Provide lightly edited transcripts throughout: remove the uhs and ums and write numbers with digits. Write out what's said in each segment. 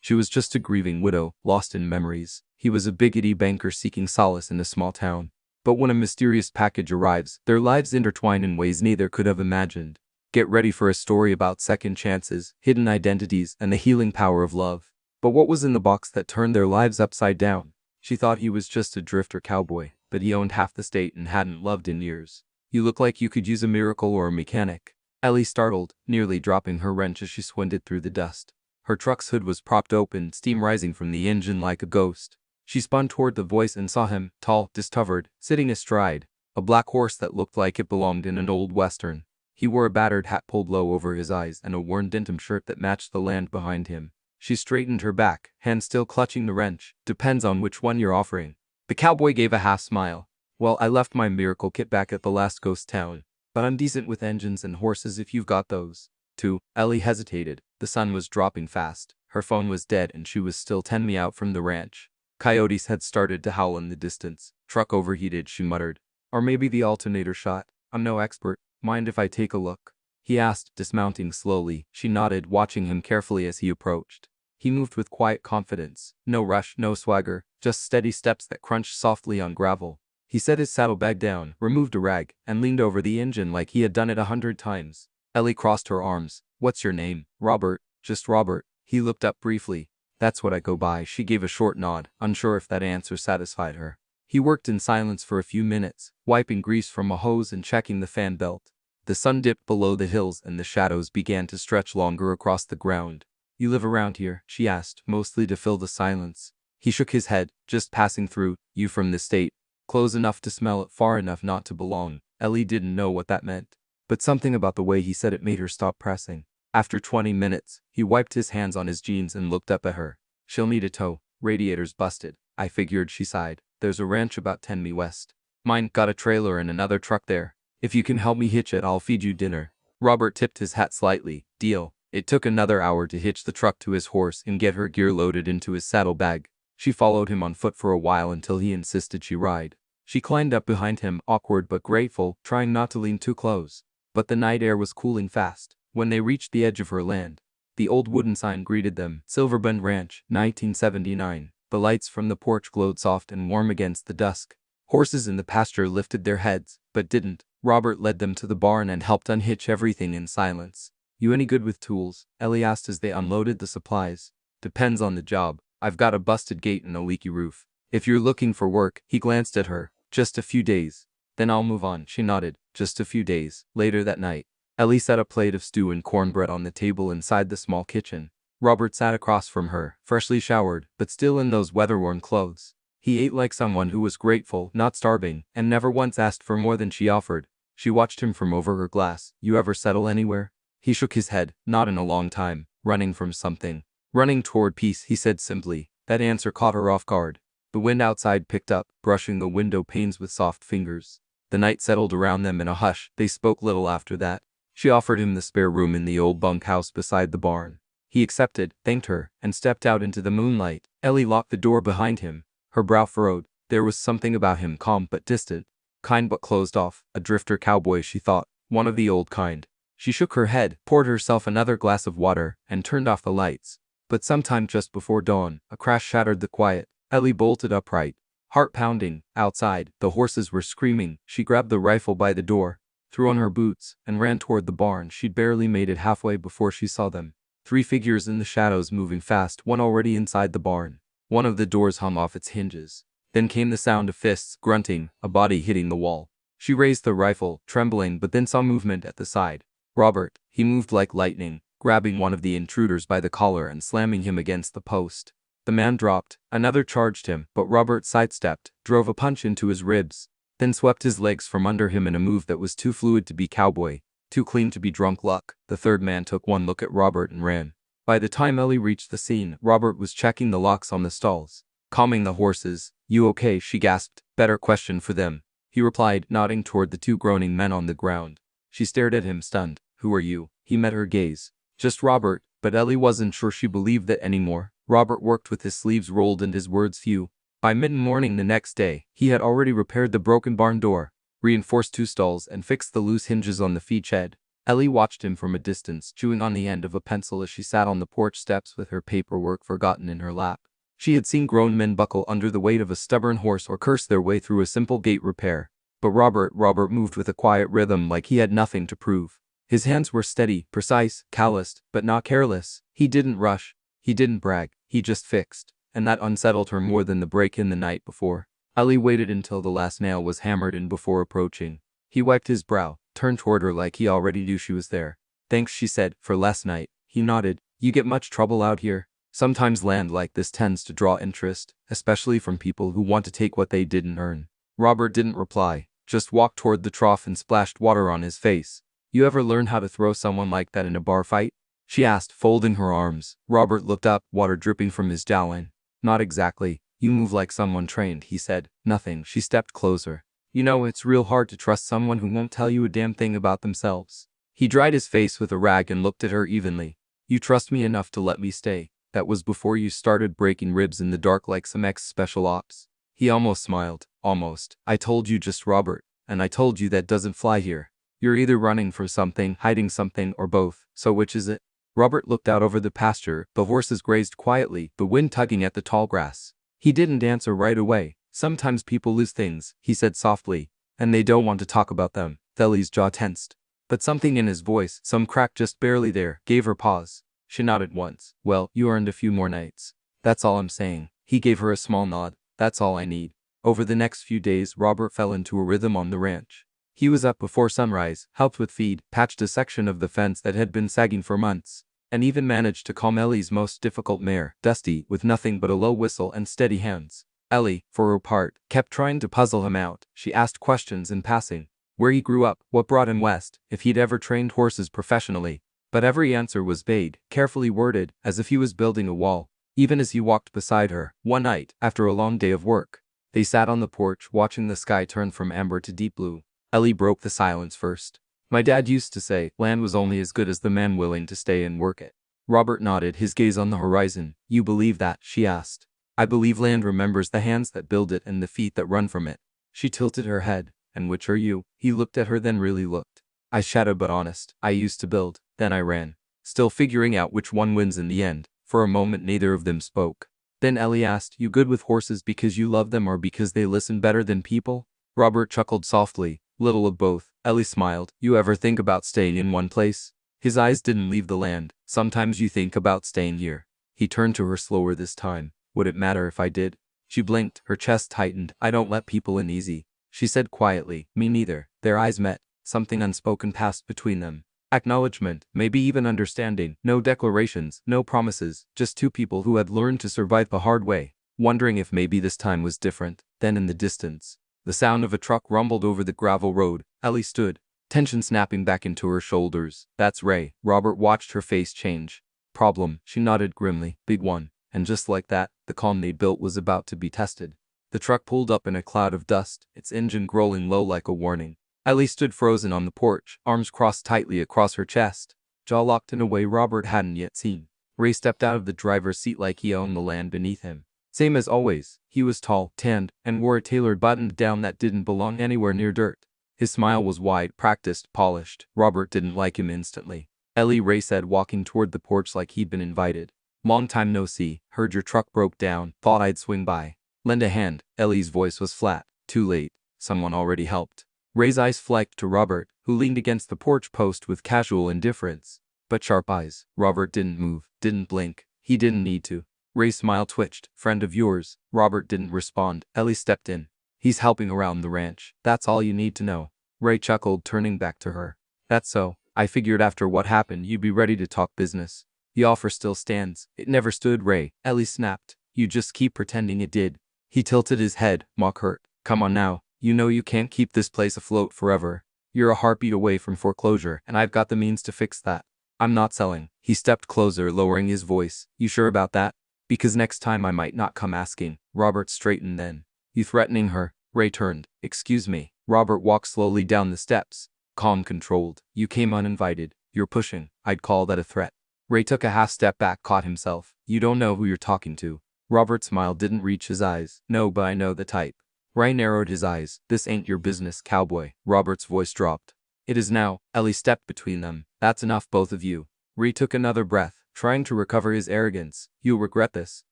She was just a grieving widow, lost in memories. He was a biggity banker seeking solace in a small town. But when a mysterious package arrives, their lives intertwine in ways neither could have imagined. Get ready for a story about second chances, hidden identities, and the healing power of love. But what was in the box that turned their lives upside down? She thought he was just a drifter cowboy, but he owned half the state and hadn't loved in years. You look like you could use a miracle or a mechanic. Ellie startled, nearly dropping her wrench as she swinded through the dust. Her truck's hood was propped open, steam rising from the engine like a ghost. She spun toward the voice and saw him, tall, discovered, sitting astride a black horse that looked like it belonged in an old western. He wore a battered hat pulled low over his eyes and a worn denim shirt that matched the land behind him. She straightened her back, hand still clutching the wrench. Depends on which one you're offering. The cowboy gave a half smile. Well, I left my miracle kit back at the last ghost town, but I'm decent with engines and horses if you've got those. Too. Ellie hesitated. The sun was dropping fast. Her phone was dead and she was still 10 mi out from the ranch. Coyotes had started to howl in the distance. Truck overheated, she muttered. Or maybe the alternator shot. I'm no expert. Mind if I take a look? He asked, dismounting slowly. She nodded, watching him carefully as he approached. He moved with quiet confidence. No rush, no swagger, just steady steps that crunched softly on gravel. He set his saddlebag down, removed a rag, and leaned over the engine like he had done it 100 times. Ellie crossed her arms. What's your name? Robert. Just Robert. He looked up briefly. That's what I go by. She gave a short nod, unsure if that answer satisfied her. He worked in silence for a few minutes, wiping grease from a hose and checking the fan belt. The sun dipped below the hills and the shadows began to stretch longer across the ground. You live around here? She asked, mostly to fill the silence. He shook his head. Just passing through. You from the state? Close enough to smell it, far enough not to belong. Ellie didn't know what that meant, but something about the way he said it made her stop pressing. After 20 minutes, he wiped his hands on his jeans and looked up at her. She'll need a tow. Radiator's busted. I figured, she sighed. There's a ranch about 10 mi west. Mine got a trailer and another truck there. If you can help me hitch it, I'll feed you dinner. Robert tipped his hat slightly. Deal. It took another hour to hitch the truck to his horse and get her gear loaded into his saddlebag. She followed him on foot for a while until he insisted she ride. She climbed up behind him, awkward but grateful, trying not to lean too close. But the night air was cooling fast. When they reached the edge of her land, the old wooden sign greeted them. Silverbend Ranch, 1979. The lights from the porch glowed soft and warm against the dusk. Horses in the pasture lifted their heads, but didn't. Robert led them to the barn and helped unhitch everything in silence. You any good with tools? Ellie asked as they unloaded the supplies. Depends on the job. I've got a busted gate and a leaky roof. If you're looking for work, he glanced at her. Just a few days. Then I'll move on, she nodded. Just a few days. Later that night, Ellie set a plate of stew and cornbread on the table inside the small kitchen. Robert sat across from her, freshly showered, but still in those weather-worn clothes. He ate like someone who was grateful, not starving, and never once asked for more than she offered. She watched him from over her glass. You ever settle anywhere? He shook his head. Not in a long time. Running from something. Running toward peace, he said simply. That answer caught her off guard. The wind outside picked up, brushing the window panes with soft fingers. The night settled around them in a hush. They spoke little after that. She offered him the spare room in the old bunkhouse beside the barn. He accepted, thanked her, and stepped out into the moonlight. Ellie locked the door behind him, her brow furrowed. There was something about him, calm but distant. Kind but closed off. A drifter cowboy, she thought. One of the old kind. She shook her head, poured herself another glass of water, and turned off the lights. But sometime just before dawn, a crash shattered the quiet. Ellie bolted upright, heart pounding. Outside, the horses were screaming. She grabbed the rifle by the door, threw on her boots, and ran toward the barn. She'd barely made it halfway before she saw them. 3 figures in the shadows moving fast, one already inside the barn. One of the doors hung off its hinges. Then came the sound of fists, grunting, a body hitting the wall. She raised the rifle, trembling, but then saw movement at the side. Robert. He moved like lightning, grabbing one of the intruders by the collar and slamming him against the post. The man dropped. Another charged him, but Robert sidestepped, drove a punch into his ribs, then swept his legs from under him in a move that was too fluid to be cowboy, too clean to be drunk luck. The third man took one look at Robert and ran. By the time Ellie reached the scene, Robert was checking the locks on the stalls, calming the horses. You okay? She gasped. Better question for them. He replied, nodding toward the 2 groaning men on the ground. She stared at him, stunned. Who are you? He met her gaze. Just Robert, but Ellie wasn't sure she believed that anymore. Robert worked with his sleeves rolled and his words few. By mid-morning the next day, he had already repaired the broken barn door, reinforced 2 stalls, and fixed the loose hinges on the feed shed. Ellie watched him from a distance, chewing on the end of a pencil as she sat on the porch steps with her paperwork forgotten in her lap. She had seen grown men buckle under the weight of a stubborn horse or curse their way through a simple gate repair. But Robert moved with a quiet rhythm like he had nothing to prove. His hands were steady, precise, calloused, but not careless. He didn't rush. He didn't brag. He just fixed. And that unsettled her more than the break-in the night before. Ellie waited until the last nail was hammered in before approaching. He wiped his brow, turned toward her like he already knew she was there. "Thanks," she said, "for last night." He nodded. "You get much trouble out here?" Sometimes land like this tends to draw interest, especially from people who want to take what they didn't earn. Robert didn't reply, just walked toward the trough and splashed water on his face. "You ever learn how to throw someone like that in a bar fight?" she asked, folding her arms. Robert looked up, water dripping from his jowline. "Not exactly. You move like someone trained," he said. "Nothing." She stepped closer. "You know, it's real hard to trust someone who won't tell you a damn thing about themselves." He dried his face with a rag and looked at her evenly. "You trust me enough to let me stay. That was before you started breaking ribs in the dark like some ex-special ops." He almost smiled. "Almost. I told you just Robert. And I told you that doesn't fly here. You're either running from something, hiding something, or both. So which is it?" Robert looked out over the pasture. The horses grazed quietly, the wind tugging at the tall grass. He didn't answer right away. "Sometimes people lose things," he said softly, "and they don't want to talk about them." Ellie's jaw tensed. But something in his voice, some crack just barely there, gave her pause. She nodded once. "Well, you earned a few more nights. That's all I'm saying." He gave her a small nod. "That's all I need." Over the next few days, Robert fell into a rhythm on the ranch. He was up before sunrise, helped with feed, patched a section of the fence that had been sagging for months, and even managed to calm Ellie's most difficult mare, Dusty, with nothing but a low whistle and steady hands. Ellie, for her part, kept trying to puzzle him out. She asked questions in passing. Where he grew up, what brought him west, if he'd ever trained horses professionally. But every answer was vague, carefully worded, as if he was building a wall. Even as he walked beside her, one night, after a long day of work, they sat on the porch watching the sky turn from amber to deep blue. Ellie broke the silence first. "My dad used to say, land was only as good as the man willing to stay and work it." Robert nodded, his gaze on the horizon. "You believe that?" she asked. "I believe land remembers the hands that build it and the feet that run from it." She tilted her head. "And which are you?" He looked at her, then really looked. "I shadow but honest. I used to build, then I ran." Still figuring out which one wins in the end. For a moment neither of them spoke. Then Ellie asked, "You good with horses because you love them or because they listen better than people?" Robert chuckled softly. "Little of both." Ellie smiled. "You ever think about staying in one place?" His eyes didn't leave the land. "Sometimes you think about staying here." He turned to her slower this time. "Would it matter if I did?" She blinked, her chest tightened. "I don't let people in easy," she said quietly. "Me neither." Their eyes met. Something unspoken passed between them. Acknowledgement, maybe even understanding. No declarations, no promises, just two people who had learned to survive the hard way, wondering if maybe this time was different. Then in the distance, the sound of a truck rumbled over the gravel road. Ellie stood, tension snapping back into her shoulders. "That's Ray." Robert watched her face change. "Problem," she nodded grimly. "Big one." And just like that, the calm they built was about to be tested. The truck pulled up in a cloud of dust, its engine growling low like a warning. Ellie stood frozen on the porch, arms crossed tightly across her chest, jaw locked in a way Robert hadn't yet seen. Ray stepped out of the driver's seat like he owned the land beneath him. Same as always, he was tall, tanned, and wore a tailored button-down that didn't belong anywhere near dirt. His smile was wide, practiced, polished. Robert didn't like him instantly. "Ellie," Ray said, walking toward the porch like he'd been invited. "Long time no see. Heard your truck broke down. Thought I'd swing by. Lend a hand." Ellie's voice was flat. "Too late. Someone already helped." Ray's eyes flicked to Robert, who leaned against the porch post with casual indifference. But sharp eyes. Robert didn't move, didn't blink. He didn't need to. Ray's smile twitched. "Friend of yours?" Robert didn't respond. Ellie stepped in. "He's helping around the ranch. That's all you need to know." Ray chuckled, turning back to her. "That's so. I figured after what happened you'd be ready to talk business." "The offer still stands." "It never stood, Ray." Ellie snapped. "You just keep pretending it did." He tilted his head, mock hurt. "Come on now. You know you can't keep this place afloat forever. You're a heartbeat away from foreclosure, and I've got the means to fix that. I'm not selling." He stepped closer, lowering his voice. "You sure about that? Because next time I might not come asking." Robert straightened then. "You threatening her?" Ray turned. "Excuse me." Robert walked slowly down the steps, calm, controlled. "You came uninvited. You're pushing. I'd call that a threat." Ray took a half step back, caught himself. "You don't know who you're talking to." Robert's smile didn't reach his eyes. "No, but I know the type." Ray narrowed his eyes. "This ain't your business, cowboy." Robert's voice dropped. It is now. Ellie stepped between them. That's enough, both of you. Ree took another breath, trying to recover his arrogance. You'll regret this.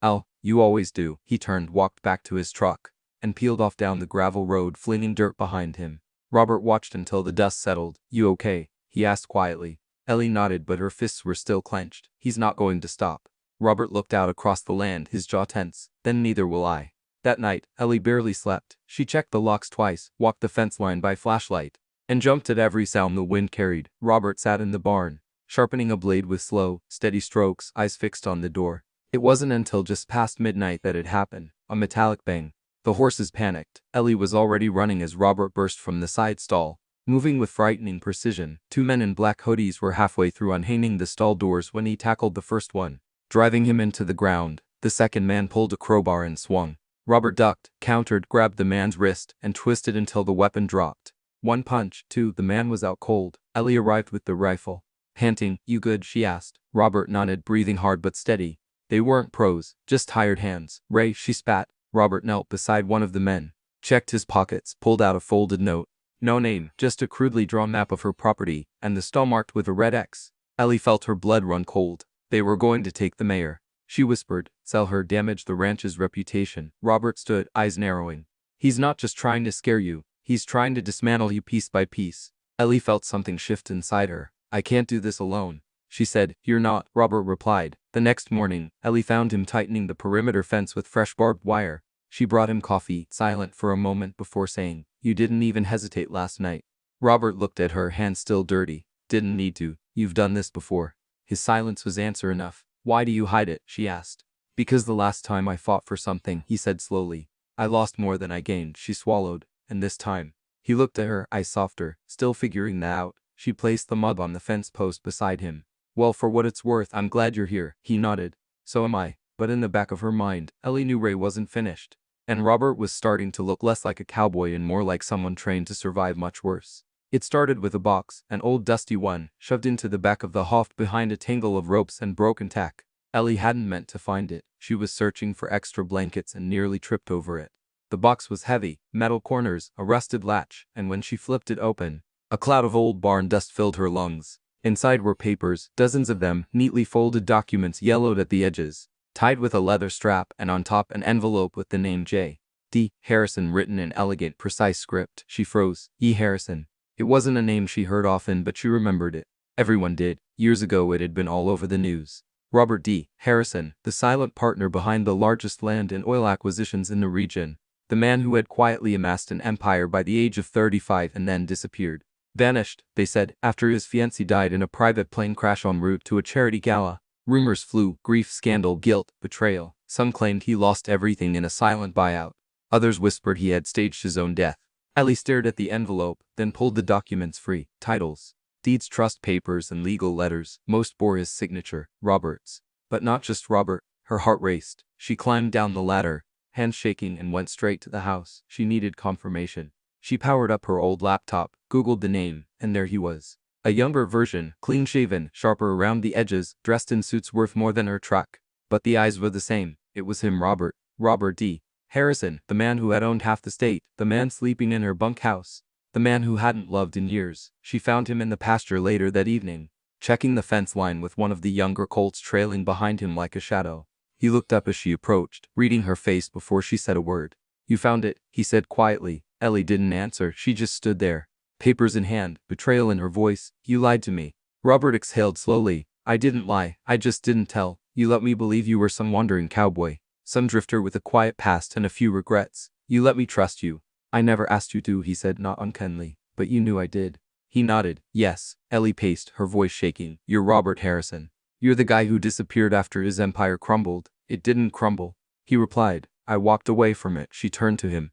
Al, you always do. He turned, walked back to his truck, and peeled off down the gravel road, flinging dirt behind him. Robert watched until the dust settled. You okay? He asked quietly. Ellie nodded, but her fists were still clenched. He's not going to stop. Robert looked out across the land, his jaw tense. Then neither will I. That night, Ellie barely slept. She checked the locks twice, walked the fence line by flashlight, and jumped at every sound the wind carried. Robert sat in the barn, sharpening a blade with slow, steady strokes, eyes fixed on the door. It wasn't until just past midnight that it happened. A metallic bang. The horses panicked. Ellie was already running as Robert burst from the side stall, moving with frightening precision. Two men in black hoodies were halfway through unhanging the stall doors when he tackled the first one, driving him into the ground. The second man pulled a crowbar and swung. Robert ducked, countered, grabbed the man's wrist, and twisted until the weapon dropped. One punch, two, the man was out cold. Ellie arrived with the rifle. Panting, you good? She asked. Robert nodded, breathing hard but steady. They weren't pros, just tired hands. Ray, she spat. Robert knelt beside one of the men, checked his pockets, pulled out a folded note. No name, just a crudely drawn map of her property, and the stall marked with a red X. Ellie felt her blood run cold. They were going to take the mayor. She whispered, sell her, damage the ranch's reputation. Robert stood, eyes narrowing. He's not just trying to scare you, he's trying to dismantle you piece by piece. Ellie felt something shift inside her. I can't do this alone, she said. You're not, Robert replied. The next morning, Ellie found him tightening the perimeter fence with fresh barbed wire. She brought him coffee, silent for a moment before saying, you didn't even hesitate last night. Robert looked at her, hands still dirty. Didn't need to. You've done this before. His silence was answer enough. Why do you hide it? She asked. Because the last time I fought for something, he said slowly, I lost more than I gained. She swallowed. And this time. He looked at her, eyes softer, still figuring that out. She placed the mug on the fence post beside him. Well, for what it's worth, I'm glad you're here. He nodded. So am I. But in the back of her mind, Ellie knew Ray wasn't finished. And Robert was starting to look less like a cowboy and more like someone trained to survive much worse. It started with a box, an old dusty one, shoved into the back of the hoft behind a tangle of ropes and broken tack. Ellie hadn't meant to find it. She was searching for extra blankets and nearly tripped over it. The box was heavy, metal corners, a rusted latch, and when she flipped it open, a cloud of old barn dust filled her lungs. Inside were papers, dozens of them, neatly folded documents yellowed at the edges, tied with a leather strap, and on top an envelope with the name J. D. Harrison written in elegant, precise script. She froze. E. Harrison. It wasn't a name she heard often, but she remembered it. Everyone did. Years ago it had been all over the news. Robert D. Harrison, the silent partner behind the largest land and oil acquisitions in the region. The man who had quietly amassed an empire by the age of 35 and then disappeared. Vanished, they said, after his fiancée died in a private plane crash en route to a charity gala. Rumors flew, grief, scandal, guilt, betrayal. Some claimed he lost everything in a silent buyout. Others whispered he had staged his own death. Ellie stared at the envelope, then pulled the documents free. Titles, deeds, trust papers, and legal letters. Most bore his signature, Robert's. But not just Robert. Her heart raced. She climbed down the ladder, hands shaking, and went straight to the house. She needed confirmation. She powered up her old laptop, Googled the name, and there he was. A younger version, clean-shaven, sharper around the edges, dressed in suits worth more than her truck. But the eyes were the same. It was him, Robert. Robert D. Harrison, the man who had owned half the state, the man sleeping in her bunkhouse, the man who hadn't loved in years. She found him in the pasture later that evening, checking the fence line with one of the younger colts trailing behind him like a shadow. He looked up as she approached, reading her face before she said a word. You found it, he said quietly. Ellie didn't answer. She just stood there, papers in hand, betrayal in her voice. You lied to me. Robert exhaled slowly. I didn't lie. I just didn't tell. You let me believe you were some wandering cowboy, some drifter with a quiet past and a few regrets. You let me trust you. I never asked you to, he said, not unkindly. But you knew I did. He nodded. Yes. Ellie paced, her voice shaking. You're Robert Harrison. You're the guy who disappeared after his empire crumbled. It didn't crumble, he replied. I walked away from it. She turned to him.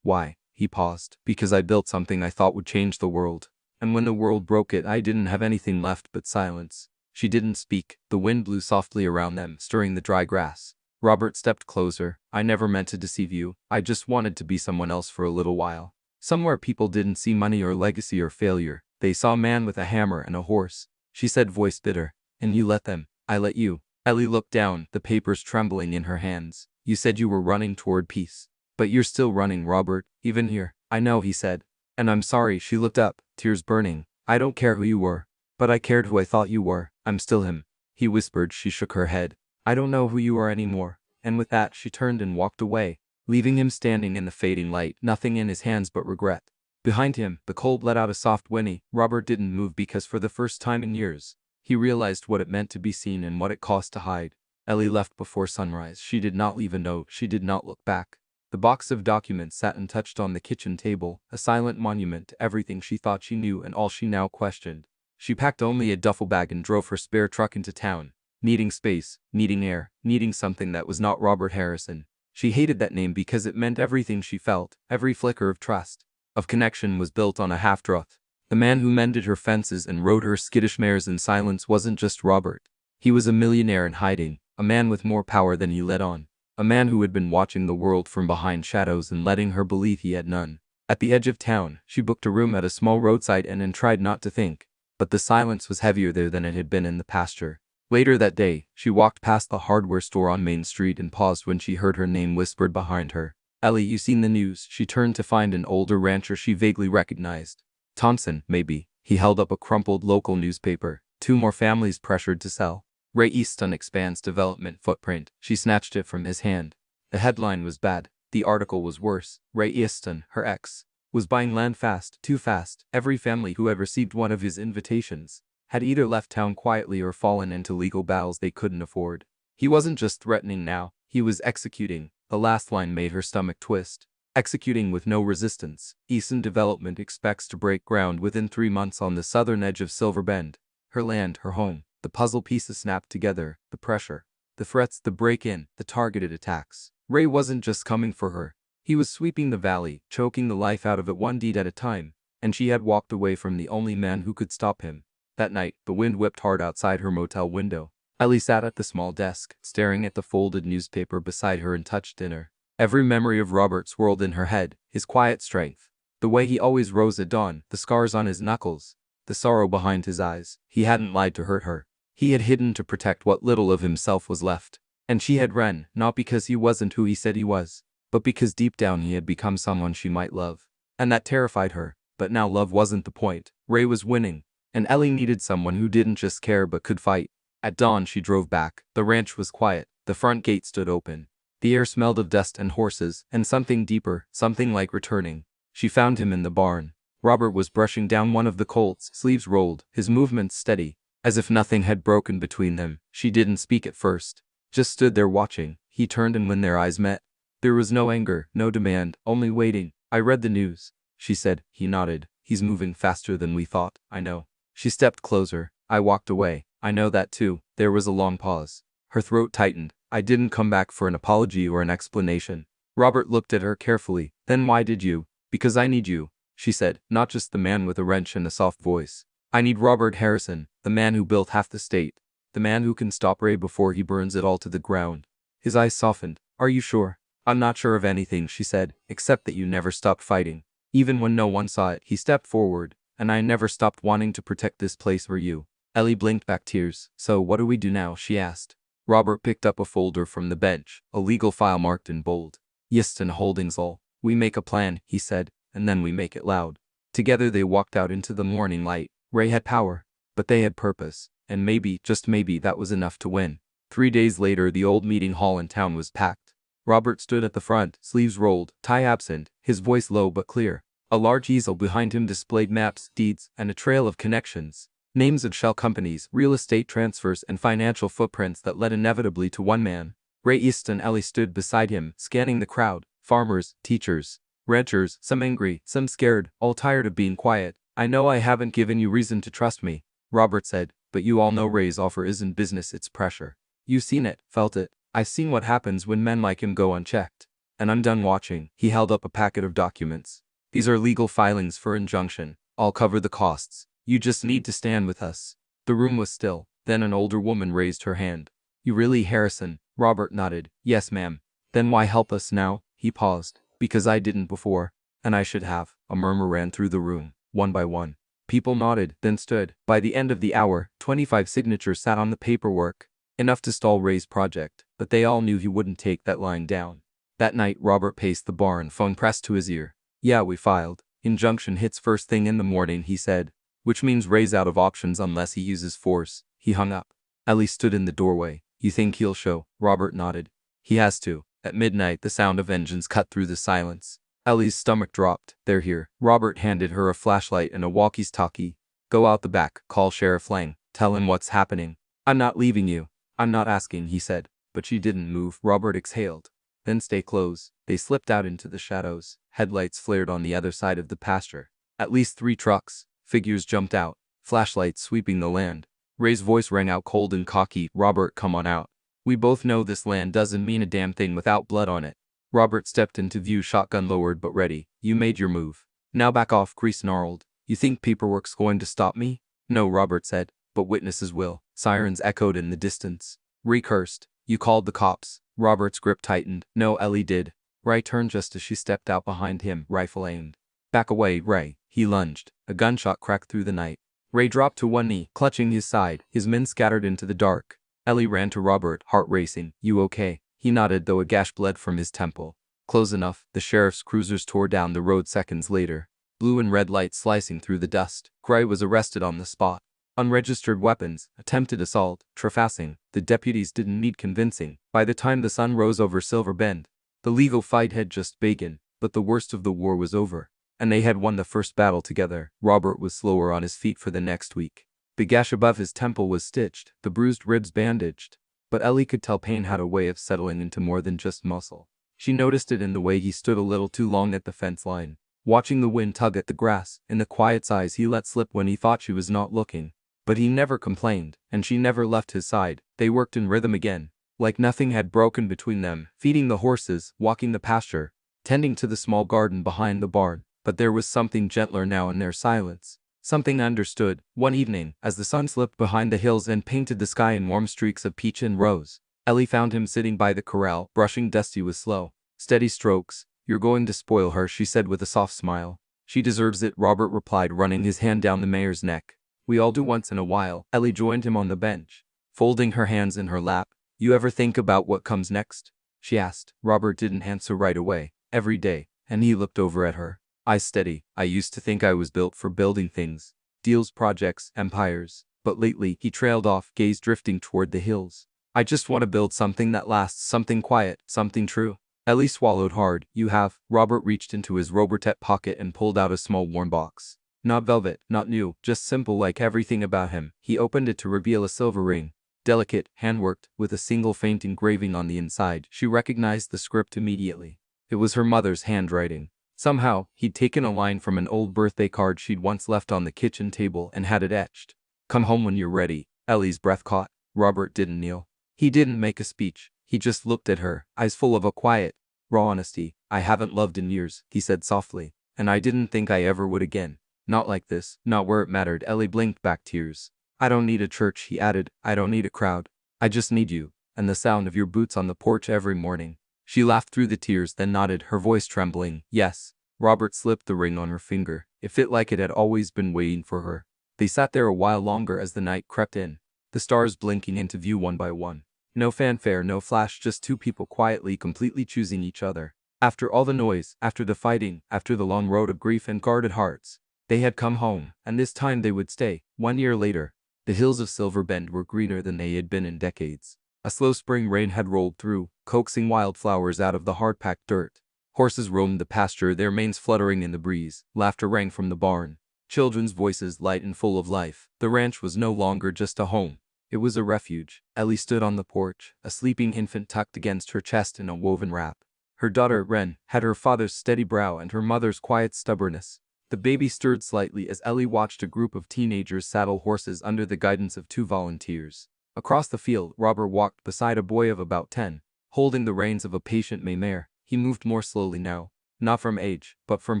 Why? He paused. Because I built something I thought would change the world. And when the world broke it, I didn't have anything left but silence. She didn't speak. The wind blew softly around them, stirring the dry grass. Robert stepped closer. I never meant to deceive you. I just wanted to be someone else for a little while. Somewhere people didn't see money or legacy or failure. They saw a man with a hammer and a horse. She said, voice bitter. And you let them. I let you. Ellie looked down, the papers trembling in her hands. You said you were running toward peace. But you're still running, Robert, even here. I know, he said. And I'm sorry. She looked up, tears burning. I don't care who you were. But I cared who I thought you were. I'm still him. He whispered. She shook her head. I don't know who you are anymore. And with that, she turned and walked away, leaving him standing in the fading light, nothing in his hands but regret. Behind him, the cold let out a soft whinny. Robert didn't move because for the first time in years, he realized what it meant to be seen and what it cost to hide. Ellie left before sunrise. She did not leave a note. She did not look back. The box of documents sat untouched on the kitchen table, a silent monument to everything she thought she knew and all she now questioned. She packed only a duffel bag and drove her spare truck into town, needing space, needing air, needing something that was not Robert Harrison. She hated that name because it meant everything she felt. Every flicker of trust, of connection was built on a half-truth. The man who mended her fences and rode her skittish mares in silence wasn't just Robert. He was a millionaire in hiding, a man with more power than he let on, a man who had been watching the world from behind shadows and letting her believe he had none. At the edge of town, she booked a room at a small roadside inn and tried not to think, but the silence was heavier there than it had been in the pasture. Later that day, she walked past the hardware store on Main Street and paused when she heard her name whispered behind her. Ellie, you seen the news? She turned to find an older rancher she vaguely recognized. Thompson, maybe. He held up a crumpled local newspaper. 2 more families pressured to sell. Ray Easton expands development footprint. She snatched it from his hand. The headline was bad. The article was worse. Ray Easton, her ex, was buying land fast, too fast. Every family who had received one of his invitations had either left town quietly or fallen into legal battles they couldn't afford. He wasn't just threatening now, he was executing. The last line made her stomach twist. Executing with no resistance. Easton Development expects to break ground within 3 months on the southern edge of Silver Bend. Her land, her home. The puzzle pieces snapped together. The pressure, the threats, the break-in, the targeted attacks. Ray wasn't just coming for her. He was sweeping the valley, choking the life out of it one deed at a time, and she had walked away from the only man who could stop him. That night, the wind whipped hard outside her motel window. Ellie sat at the small desk, staring at the folded newspaper beside her and touched dinner. Every memory of Robert swirled in her head, his quiet strength, the way he always rose at dawn, the scars on his knuckles, the sorrow behind his eyes. He hadn't lied to hurt her. He had hidden to protect what little of himself was left. And she had run, not because he wasn't who he said he was, but because deep down he had become someone she might love. And that terrified her. But now love wasn't the point. Ray was winning. And Ellie needed someone who didn't just care but could fight. At dawn she drove back. The ranch was quiet. The front gate stood open. The air smelled of dust and horses, and something deeper, something like returning. She found him in the barn. Robert was brushing down one of the colts, sleeves rolled, his movements steady, as if nothing had broken between them. She didn't speak at first, just stood there watching. He turned, and when their eyes met, there was no anger, no demand, only waiting. I read the news, she said. He nodded. He's moving faster than we thought. I know. She stepped closer. I walked away. I know that too. There was a long pause. Her throat tightened. I didn't come back for an apology or an explanation. Robert looked at her carefully. Then why did you? Because I need you, she said, not just the man with a wrench and a soft voice. I need Robert Harrison, the man who built half the state, the man who can stop Ray before he burns it all to the ground. His eyes softened. Are you sure? I'm not sure of anything, she said, except that you never stopped fighting. Even when no one saw it. He stepped forward. And I never stopped wanting to protect this place for you. Ellie blinked back tears. So what do we do now? She asked. Robert picked up a folder from the bench, a legal file marked in bold. Yiston Holdings all. We make a plan, he said, and then we make it loud. Together they walked out into the morning light. Ray had power, but they had purpose, and maybe, just maybe, that was enough to win. 3 days later, the old meeting hall in town was packed. Robert stood at the front, sleeves rolled, tie absent, his voice low but clear. A large easel behind him displayed maps, deeds, and a trail of connections. Names of shell companies, real estate transfers, and financial footprints that led inevitably to one man. Ray Easton. Ellie stood beside him, scanning the crowd. Farmers, teachers, ranchers, some angry, some scared, all tired of being quiet. I know I haven't given you reason to trust me, Robert said, but you all know Ray's offer isn't business, it's pressure. You've seen it, felt it. I've seen what happens when men like him go unchecked. And I'm done watching. He held up a packet of documents. These are legal filings for injunction. I'll cover the costs. You just need to stand with us. The room was still. Then an older woman raised her hand. You really, Harrison? Robert nodded. Yes, ma'am. Then why help us now? He paused. Because I didn't before. And I should have. A murmur ran through the room, one by one. People nodded, then stood. By the end of the hour, 25 signatures sat on the paperwork. Enough to stall Ray's project, but they all knew he wouldn't take that line down. That night, Robert paced the barn, phone pressed to his ear. Yeah, we filed. Injunction hits first thing in the morning, he said. Which means Ray's out of options unless he uses force. He hung up. Ellie stood in the doorway. You think he'll show? Robert nodded. He has to. At midnight, the sound of engines cut through the silence. Ellie's stomach dropped. They're here. Robert handed her a flashlight and a walkie-talkie. Go out the back, call Sheriff Lang. Tell him what's happening. I'm not leaving you. I'm not asking, he said. But she didn't move. Robert exhaled. Then stay close. They slipped out into the shadows. Headlights flared on the other side of the pasture. At least 3 trucks. Figures jumped out. Flashlights sweeping the land. Ray's voice rang out cold and cocky. Robert, come on out. We both know this land doesn't mean a damn thing without blood on it. Robert stepped into view, shotgun lowered but ready. You made your move. Now back off, Grease snarled. You think paperwork's going to stop me? No, Robert said. But witnesses will. Sirens echoed in the distance. Ray cursed. You called the cops. Robert's grip tightened. No, Ellie did. Ray turned just as she stepped out behind him, rifle aimed. Back away, Ray. He lunged. A gunshot cracked through the night. Ray dropped to one knee, clutching his side. His men scattered into the dark. Ellie ran to Robert, heart racing. You okay? He nodded, though a gash bled from his temple. Close enough. The sheriff's cruisers tore down the road seconds later. Blue and red lights slicing through the dust. Gray was arrested on the spot. Unregistered weapons, attempted assault, trespassing. The deputies didn't need convincing. By the time the sun rose over Silver Bend, the legal fight had just begun, but the worst of the war was over. And they had won the first battle together. Robert was slower on his feet for the next week. The gash above his temple was stitched, the bruised ribs bandaged. But Ellie could tell pain had a way of settling into more than just muscle. She noticed it in the way he stood a little too long at the fence line, watching the wind tug at the grass, in the quiet sighs he let slip when he thought she was not looking. But he never complained, and she never left his side. They worked in rhythm again, like nothing had broken between them, feeding the horses, walking the pasture, tending to the small garden behind the barn. But there was something gentler now in their silence. Something understood. One evening, as the sun slipped behind the hills and painted the sky in warm streaks of peach and rose, Ellie found him sitting by the corral, brushing Dusty with slow, steady strokes. You're going to spoil her, she said with a soft smile. She deserves it, Robert replied, running his hand down the mare's neck. We all do once in a while. Ellie joined him on the bench, folding her hands in her lap. You ever think about what comes next? She asked. Robert didn't answer right away. Every day. And he looked over at her. Eyes steady. I used to think I was built for building things. Deals, projects, empires. But lately, he trailed off, gaze drifting toward the hills. I just want to build something that lasts, something quiet, something true. Ellie swallowed hard. You have. Robert reached into his Robertet pocket and pulled out a small warm box. Not velvet, not new, just simple like everything about him. He opened it to reveal a silver ring. Delicate, handworked, with a single faint engraving on the inside. She recognized the script immediately. It was her mother's handwriting. Somehow, he'd taken a line from an old birthday card she'd once left on the kitchen table and had it etched. Come home when you're ready. Ellie's breath caught. Robert didn't kneel. He didn't make a speech. He just looked at her, eyes full of a quiet, raw honesty. I haven't loved in years, he said softly. And I didn't think I ever would again. Not like this, not where it mattered. Ellie blinked back tears. I don't need a church, he added. I don't need a crowd. I just need you, and the sound of your boots on the porch every morning. She laughed through the tears, then nodded, her voice trembling. Yes. Robert slipped the ring on her finger. It fit like it had always been waiting for her. They sat there a while longer as the night crept in, the stars blinking into view one by one. No fanfare, no flash, just two people quietly, completely choosing each other. After all the noise, after the fighting, after the long road of grief and guarded hearts, they had come home, and this time they would stay. 1 year later, the hills of Silver Bend were greener than they had been in decades. A slow spring rain had rolled through, coaxing wildflowers out of the hard-packed dirt. Horses roamed the pasture, their manes fluttering in the breeze. Laughter rang from the barn. Children's voices light and full of life. The ranch was no longer just a home. It was a refuge. Ellie stood on the porch, a sleeping infant tucked against her chest in a woven wrap. Her daughter, Wren, had her father's steady brow and her mother's quiet stubbornness. The baby stirred slightly as Ellie watched a group of teenagers saddle horses under the guidance of 2 volunteers. Across the field, Robert walked beside a boy of about 10, holding the reins of a patient bay mare. He moved more slowly now, not from age, but from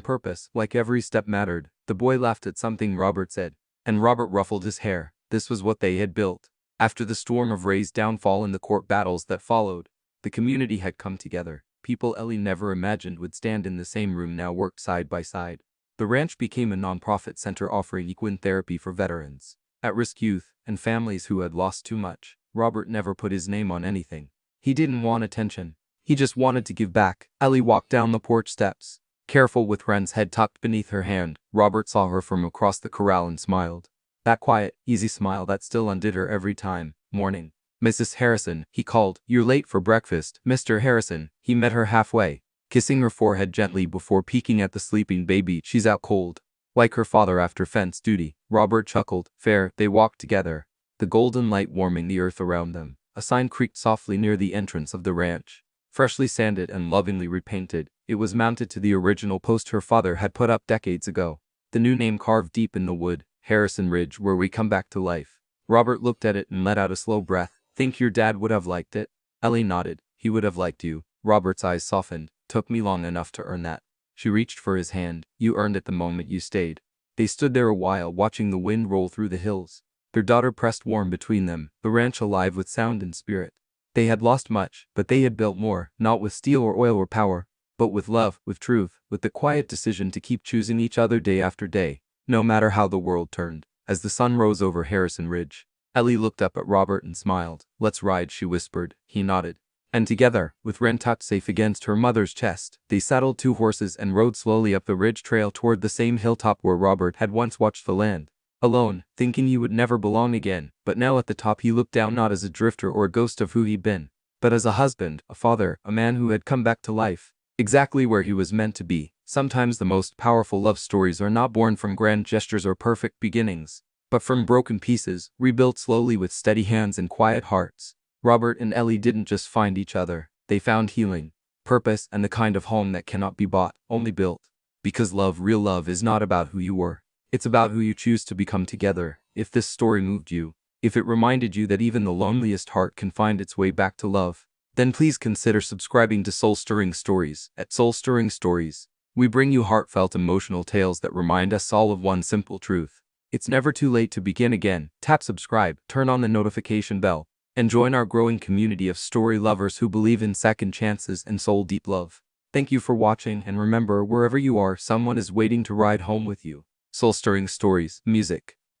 purpose, like every step mattered. The boy laughed at something Robert said, and Robert ruffled his hair. This was what they had built. After the storm of Ray's downfall and the court battles that followed, the community had come together. People Ellie never imagined would stand in the same room now worked side by side. The ranch became a non-profit center offering equine therapy for veterans, at-risk youth, and families who had lost too much. Robert never put his name on anything. He didn't want attention. He just wanted to give back. Ellie walked down the porch steps, Careful with Wren's head tucked beneath her hand, Robert saw her from across the corral and smiled. That quiet, easy smile that still undid her every time. Morning. Mrs. Harrison, he called. You're late for breakfast, Mr. Harrison. He met her halfway, kissing her forehead gently before peeking at the sleeping baby. She's out cold. Like her father after fence duty, Robert chuckled. Fair. They walked together, the golden light warming the earth around them. A sign creaked softly near the entrance of the ranch. Freshly sanded and lovingly repainted, it was mounted to the original post her father had put up decades ago. The new name carved deep in the wood, Harrison Ridge, where we come back to life. Robert looked at it and let out a slow breath. Think your dad would have liked it? Ellie nodded. He would have liked you. Robert's eyes softened. Took me long enough to earn that. She reached for his hand. You earned it the moment you stayed. They stood there a while, watching the wind roll through the hills. Their daughter pressed warm between them, the ranch alive with sound and spirit. They had lost much, but they had built more, not with steel or oil or power, but with love, with truth, with the quiet decision to keep choosing each other day after day, no matter how the world turned. As the sun rose over Harrison Ridge, Ellie looked up at Robert and smiled. Let's ride, she whispered. He nodded. And together, with Wren tucked safe against her mother's chest, they saddled 2 horses and rode slowly up the ridge trail toward the same hilltop where Robert had once watched the land. Alone, thinking he would never belong again, but now at the top he looked down not as a drifter or a ghost of who he'd been, but as a husband, a father, a man who had come back to life, exactly where he was meant to be. Sometimes the most powerful love stories are not born from grand gestures or perfect beginnings, but from broken pieces, rebuilt slowly with steady hands and quiet hearts. Robert and Ellie didn't just find each other, they found healing, purpose, and the kind of home that cannot be bought, only built. Because love, real love, is not about who you were. It's about who you choose to become together. If this story moved you, if it reminded you that even the loneliest heart can find its way back to love, then please consider subscribing to Soul Stirring Stories. At Soul Stirring Stories, we bring you heartfelt emotional tales that remind us all of one simple truth. It's never too late to begin again. Tap subscribe, turn on the notification bell, and join our growing community of story lovers who believe in second chances and soul deep love. Thank you for watching, and remember, wherever you are, someone is waiting to ride home with you. Soul Stirring Stories, music.